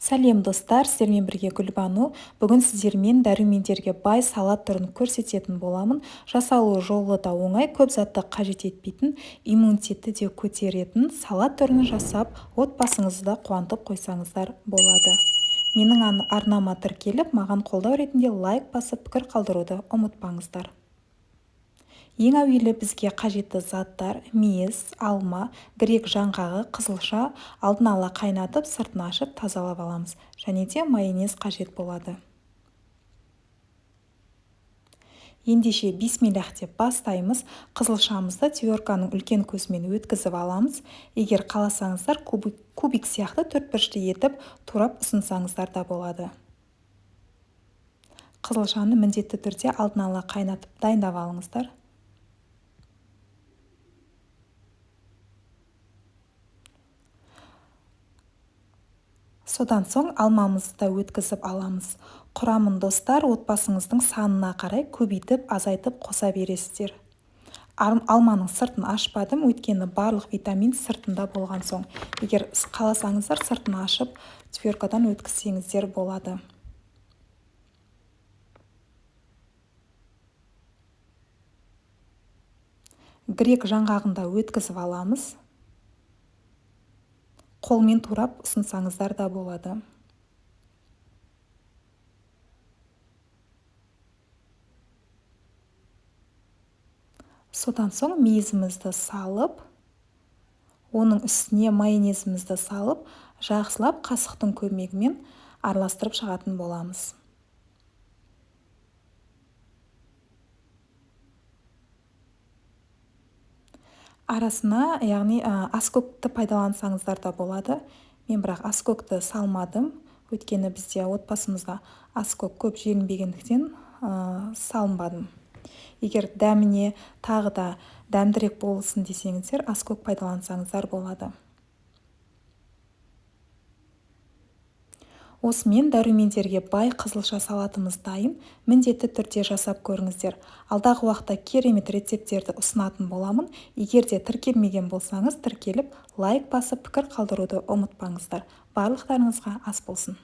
Сәлем достар, сіздермен бірге Гүлбану. Бүгін сіздермен дәрумендерге бай салат түрін көрсететін боламын. Жасалу жолы да оңай, көп затты қажет етпейтін, иммунитетті де көтеретін салат түрін жасап, отбасыңызды да қуантып қойсаңыздар болады. Менің арнама тіркеліп, маған қолдау ретінде лайк басып, пікір қалдыруды ұмытпаңыздар. Ең әуелі бізге қажетті заттар: мейіз, алма, грек жаңғағы, қызылша алдын ала қайнатып, сыртын ашып тазалап аламыз. Және де майонез қажет болады. Ендеше бисмиллах деп бастаймыз. Қызылшамызды тверканың үлкен көзімен өткізіп аламыз. Егер қаласаңыздар, кубик сияқты төртбұрышты етіп турап ұсынсаңыздар да болады. Қызылшаны міндетті түрде алдын ала қайнатып дайындап алыңыздар. Содан соң алмамызды өткізіп аламыз. Құрамын достар, отбасыңыздың санына қарай көбейтіп, азайтып қоса бересіздер. Алманың сыртын ашпадым, өйткені барлық витамин сыртында болған соң. Егер қаласаңыздар, сыртын ашып, тверкадан өткізсеңіздер болады. Грек жаңғағында өткізіп аламыз. Қолмен турап ұсынсаңыздар да болады. Содан соң мейізімізді салып, оның үстіне майонезімізді салып, жақсылап қасықтың көмегімен араластырып шығатын боламыз. Арасына, яғни аскөкті пайдалансаңыздар да болады. Мен бірақ аскөкті салмадым, өйткені бізде отбасымызда аскөк көп желінбегендіктен салынбадым. Егер дәміне тағы да дәмдірек болсын десеңіздер, аскөк пайдалансаңыздар болады. Осымен дәрумендерге бай қызылша салатымыз дайын. Міндетті түрде жасап көріңіздер. Алдағы уақытта керемет рецепттерді ұсынатын боламын. Егер де тіркелмеген болсаңыз, тіркеліп, лайк басып, пікір қалдыруды ұмытпаңыздар. Барлықтарыңызға ас болсын.